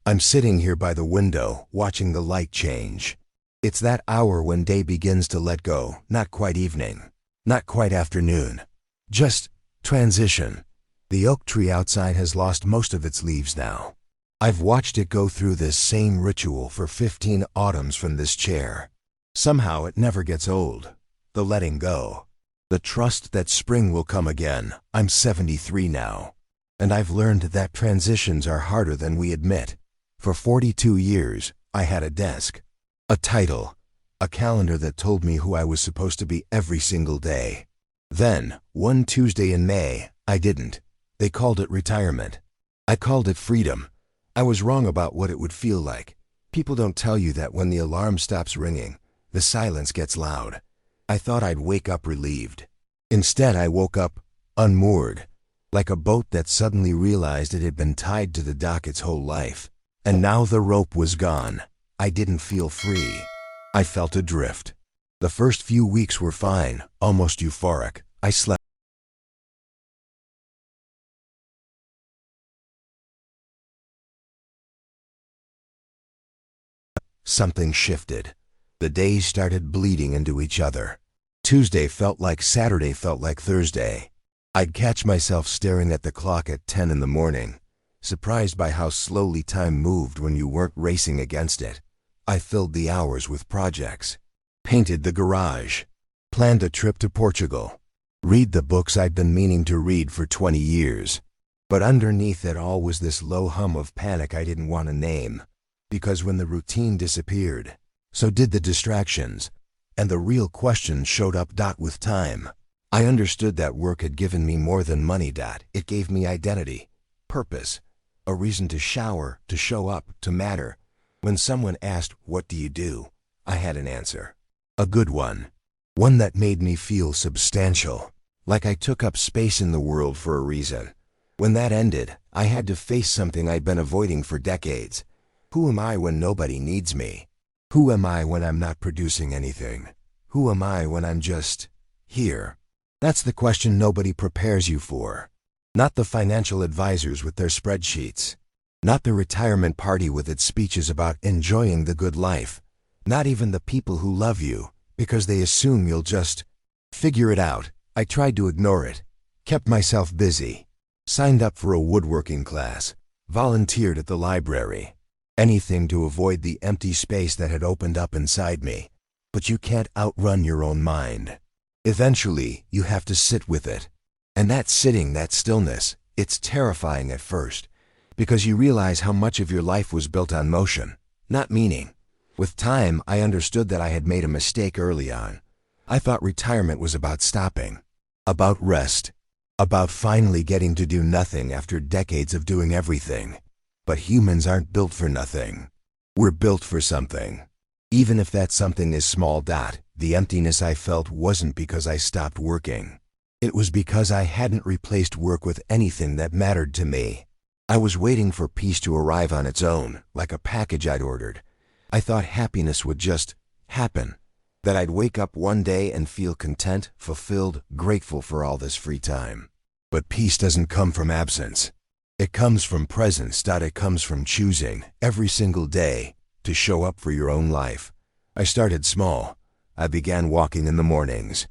I'm sitting here by the window, watching the light change. It's that hour when day begins to let go, not quite evening, not quite afternoon. Just transition. The oak tree outside has lost most of its leaves now. I've watched it go through this same ritual for 15 autumns from this chair. Somehow it never gets old. The letting go. The trust that spring will come again. I'm 73 now. And I've learned that transitions are harder than we admit. For 42 years, I had a desk, a title, a calendar that told me who I was supposed to be every single day. Then, one Tuesday in May, I didn't. They called it retirement. I called it freedom. I was wrong about what it would feel like. People don't tell you that when the alarm stops ringing, the silence gets loud. I thought I'd wake up relieved. Instead, I woke up unmoored, like a boat that suddenly realized it had been tied to the dock its whole life. And now the rope was gone. I didn't feel free. I felt adrift. The first few weeks were fine, almost euphoric. I slept. Something shifted. The days started bleeding into each other. Tuesday felt like Saturday felt like Thursday. I'd catch myself staring at the clock at 10 in the morning, surprised by how slowly time moved when you weren't racing against it. I filled the hours with projects, painted the garage, planned a trip to Portugal, read the books I'd been meaning to read for 20 years. But underneath it all was this low hum of panic I didn't want to name, because when the routine disappeared, so did the distractions, and the real questions showed up. With time, I understood that work had given me more than money. It gave me identity, purpose, a reason to shower, to show up, to matter. When someone asked, "What do you do?" I had an answer. A good one. One that made me feel substantial, like I took up space in the world for a reason. When that ended, I had to face something I'd been avoiding for decades. Who am I when nobody needs me? Who am I when I'm not producing anything? Who am I when I'm just here? That's the question nobody prepares you for. Not the financial advisors with their spreadsheets. Not the retirement party with its speeches about enjoying the good life. Not even the people who love you, because they assume you'll just figure it out. I tried to ignore it, kept myself busy, signed up for a woodworking class, volunteered at the library. Anything to avoid the empty space that had opened up inside me. But you can't outrun your own mind. Eventually, you have to sit with it. And that sitting, that stillness, it's terrifying at first, because you realize how much of your life was built on motion, not meaning. With time, I understood that I had made a mistake early on. I thought retirement was about stopping, about rest, about finally getting to do nothing after decades of doing everything. But humans aren't built for nothing. We're built for something. Even if that something is small. The emptiness I felt wasn't because I stopped working. It was because I hadn't replaced work with anything that mattered to me. I was waiting for peace to arrive on its own, like a package I'd ordered. I thought happiness would just happen, that I'd wake up one day and feel content, fulfilled, grateful for all this free time. But peace doesn't come from absence. It comes from presence. It comes from choosing, every single day, to show up for your own life. I started small. I began walking in the mornings.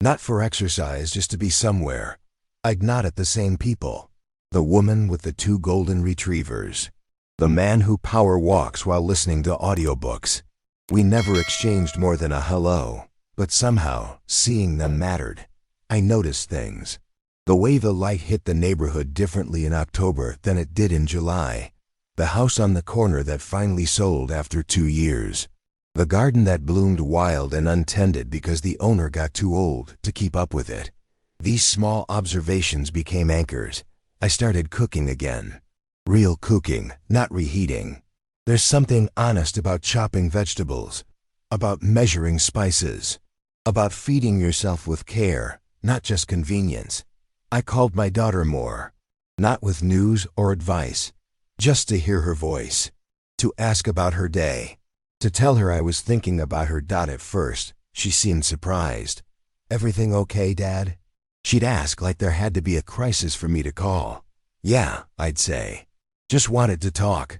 Not for exercise, just to be somewhere. I'd nod at the same people. The woman with the 2 golden retrievers. The man who power walks while listening to audiobooks. We never exchanged more than a hello, but somehow, seeing them mattered. I noticed things. The way the light hit the neighborhood differently in October than it did in July. The house on the corner that finally sold after 2 years. The garden that bloomed wild and untended because the owner got too old to keep up with it. These small observations became anchors. I started cooking again. Real cooking, not reheating. There's something honest about chopping vegetables, about measuring spices, about feeding yourself with care, not just convenience. I called my daughter more, not with news or advice, just to hear her voice, to ask about her day, to tell her I was thinking about her. At first, she seemed surprised. "Everything okay, Dad?" She'd ask like there had to be a crisis for me to call. "Yeah," I'd say. "Just wanted to talk."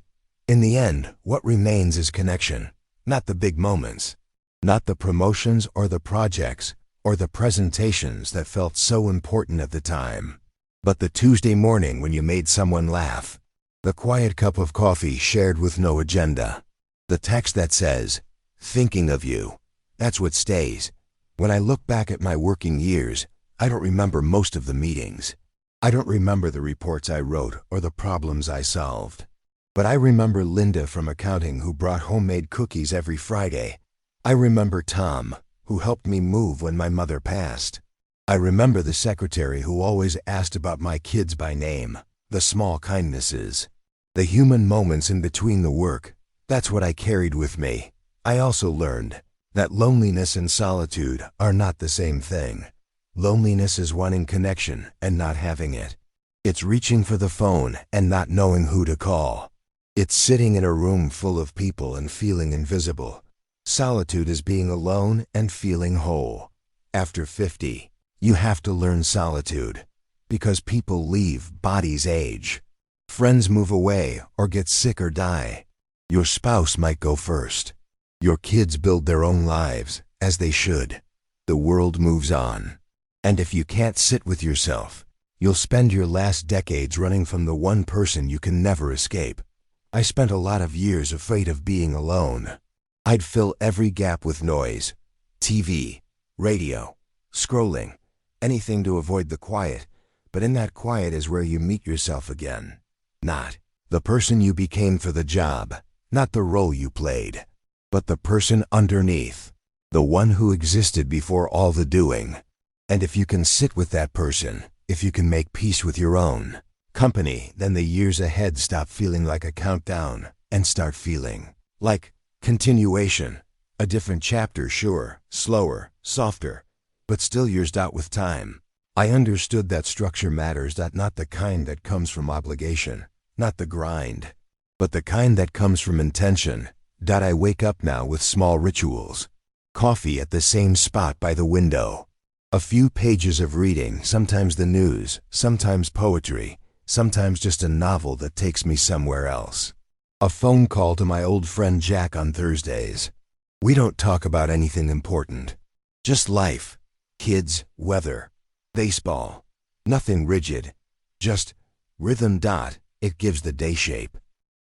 In the end, what remains is connection, not the big moments, not the promotions or the projects or the presentations that felt so important at the time, but the Tuesday morning when you made someone laugh, the quiet cup of coffee shared with no agenda, the text that says, "Thinking of you." That's what stays. When I look back at my working years, I don't remember most of the meetings. I don't remember the reports I wrote or the problems I solved. But I remember Linda from accounting who brought homemade cookies every Friday. I remember Tom, who helped me move when my mother passed. I remember the secretary who always asked about my kids by name, the small kindnesses, the human moments in between the work. That's what I carried with me. I also learned that loneliness and solitude are not the same thing. Loneliness is wanting connection and not having it. It's reaching for the phone and not knowing who to call. It's sitting in a room full of people and feeling invisible. Solitude is being alone and feeling whole. After 50, you have to learn solitude. Because people leave, bodies age. Friends move away or get sick or die. Your spouse might go first. Your kids build their own lives, as they should. The world moves on. And if you can't sit with yourself, you'll spend your last decades running from the one person you can never escape. I spent a lot of years afraid of being alone. I'd fill every gap with noise, TV, radio, scrolling, anything to avoid the quiet, but in that quiet is where you meet yourself again. Not the person you became for the job, not the role you played, but the person underneath, the one who existed before all the doing. And if you can sit with that person, if you can make peace with your own company, then the years ahead stop feeling like a countdown and start feeling like continuation. A different chapter, sure, slower, softer, but still years out with time. I understood that structure matters, that not the kind that comes from obligation, not the grind, but the kind that comes from intention. I wake up now with small rituals. Coffee at the same spot by the window. A few pages of reading, sometimes the news, sometimes poetry, sometimes just a novel that takes me somewhere else. A phone call to my old friend Jack on Thursdays. We don't talk about anything important. Just life, kids, weather, baseball. Nothing rigid. Just rhythm. It gives the day shape.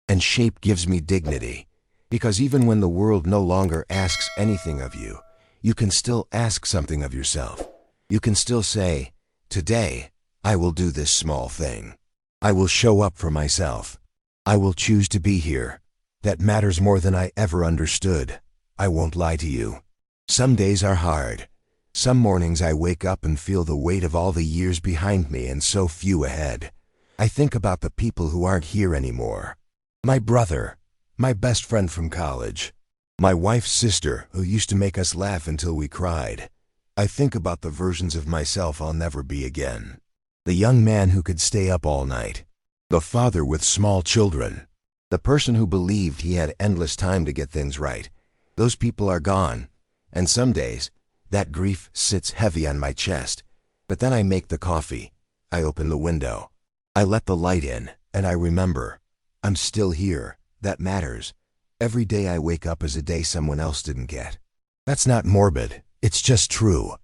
And shape gives me dignity. Because even when the world no longer asks anything of you, you can still ask something of yourself. You can still say, today, I will do this small thing. I will show up for myself. I will choose to be here. That matters more than I ever understood. I won't lie to you. Some days are hard. Some mornings I wake up and feel the weight of all the years behind me and so few ahead. I think about the people who aren't here anymore. My brother, my best friend from college, my wife's sister who used to make us laugh until we cried. I think about the versions of myself I'll never be again. The young man who could stay up all night. The father with small children. The person who believed he had endless time to get things right. Those people are gone. And some days, that grief sits heavy on my chest. But then I make the coffee. I open the window. I let the light in, and I remember. I'm still here. That matters. Every day I wake up is a day someone else didn't get. That's not morbid. It's just true.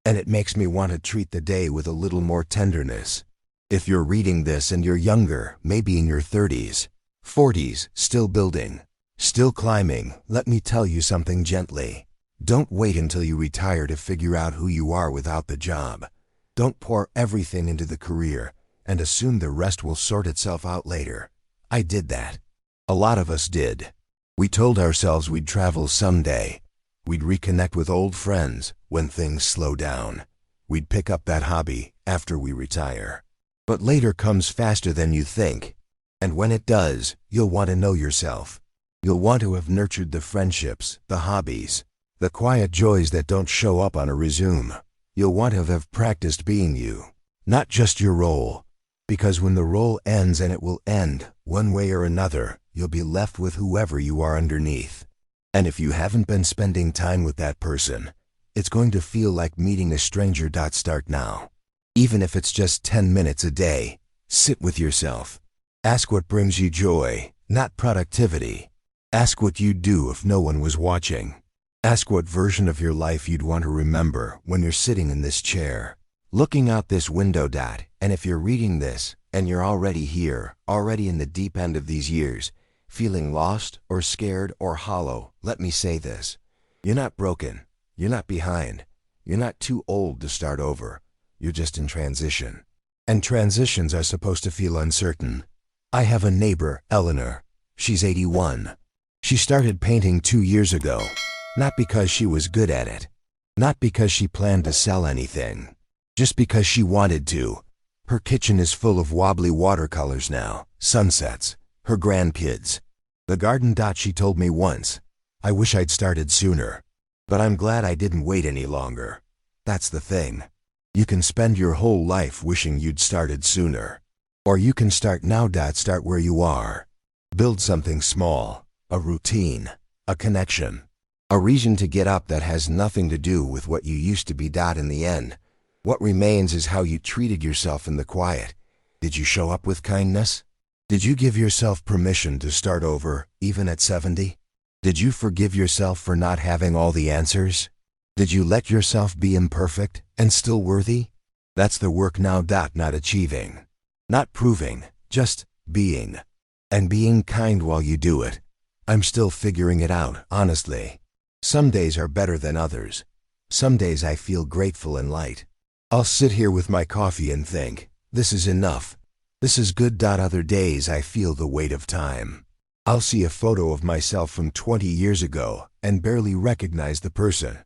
And it makes me want to treat the day with a little more tenderness. If you're reading this and you're younger, maybe in your 30s, 40s, still building, still climbing, let me tell you something gently. Don't wait until you retire to figure out who you are without the job. Don't pour everything into the career and assume the rest will sort itself out later. I did that. A lot of us did. We told ourselves we'd travel someday. We'd reconnect with old friends when things slow down. We'd pick up that hobby after we retire. But later comes faster than you think. And when it does, you'll want to know yourself. You'll want to have nurtured the friendships, the hobbies, the quiet joys that don't show up on a resume. You'll want to have practiced being you, not just your role. Because when the role ends, and it will end, one way or another, you'll be left with whoever you are underneath. And if you haven't been spending time with that person, it's going to feel like meeting a stranger. Start now. Even if it's just 10 minutes a day, sit with yourself. Ask what brings you joy, not productivity. Ask what you'd do if no one was watching. Ask what version of your life you'd want to remember when you're sitting in this chair, looking out this window. And if you're reading this and you're already here, already in the deep end of these years, feeling lost or scared or hollow, let me say this. You're not broken. You're not behind. You're not too old to start over. You're just in transition. And transitions are supposed to feel uncertain. I have a neighbor, Eleanor. She's 81. She started painting 2 years ago, not because she was good at it, not because she planned to sell anything, just because she wanted to. Her kitchen is full of wobbly watercolors now, sunsets, her grandkids. The garden. She told me once, I wish I'd started sooner, but I'm glad I didn't wait any longer. That's the thing. You can spend your whole life wishing you'd started sooner. Or you can start now. Start where you are. Build something small, a routine, a connection, a reason to get up that has nothing to do with what you used to be. In the end, what remains is how you treated yourself in the quiet. Did you show up with kindness? Did you give yourself permission to start over, even at 70? Did you forgive yourself for not having all the answers? Did you let yourself be imperfect and still worthy? That's the work now. Not achieving, not proving, just being. And being kind while you do it. I'm still figuring it out, honestly. Some days are better than others. Some days I feel grateful and light. I'll sit here with my coffee and think, this is enough. This is good. Other days I feel the weight of time. I'll see a photo of myself from 20 years ago and barely recognize the person.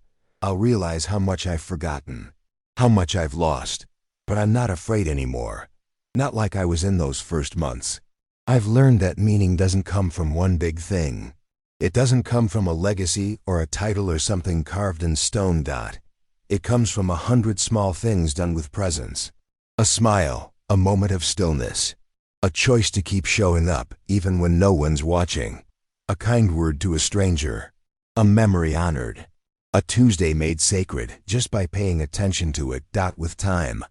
I'll realize how much I've forgotten, how much I've lost. But I'm not afraid anymore. Not like I was in those first months. I've learned that meaning doesn't come from one big thing. It doesn't come from a legacy or a title or something carved in stone. It comes from 100 small things done with presence. A smile, a moment of stillness, a choice to keep showing up even when no one's watching, a kind word to a stranger, a memory honored, a Tuesday made sacred just by paying attention to it. With time,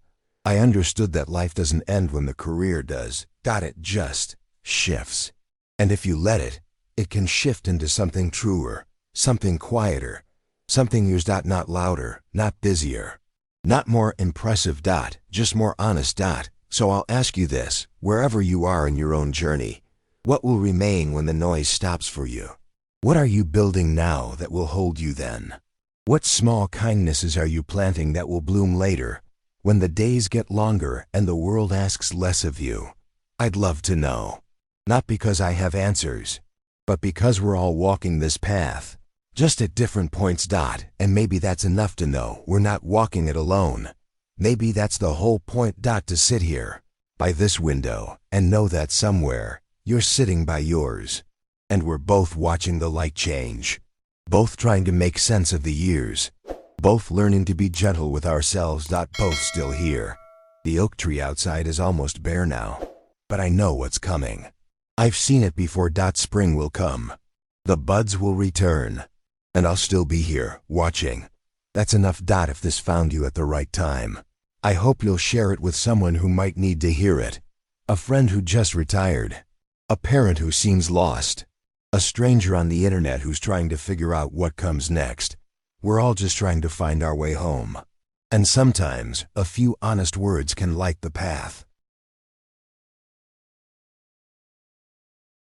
I understood that life doesn't end when the career does. It just shifts. And if you let it, it can shift into something truer, something quieter, something yours. Not louder, not busier, not more impressive. Just more honest. So I'll ask you this, wherever you are in your own journey, what will remain when the noise stops for you? What are you building now that will hold you then? What small kindnesses are you planting that will bloom later, when the days get longer and the world asks less of you? I'd love to know. Not because I have answers, but because we're all walking this path, just at different points. And maybe that's enough to know we're not walking it alone. Maybe that's the whole point. To sit here, by this window, and know that somewhere, you're sitting by yours. And we're both watching the light change. Both trying to make sense of the years. Both learning to be gentle with ourselves. Both still here. The oak tree outside is almost bare now. But I know what's coming. I've seen it before. Spring will come. The buds will return. And I'll still be here, watching. That's enough. If this found you at the right time, I hope you'll share it with someone who might need to hear it. A friend who just retired. A parent who seems lost. A stranger on the internet who's trying to figure out what comes next. We're all just trying to find our way home. And sometimes, a few honest words can light the path.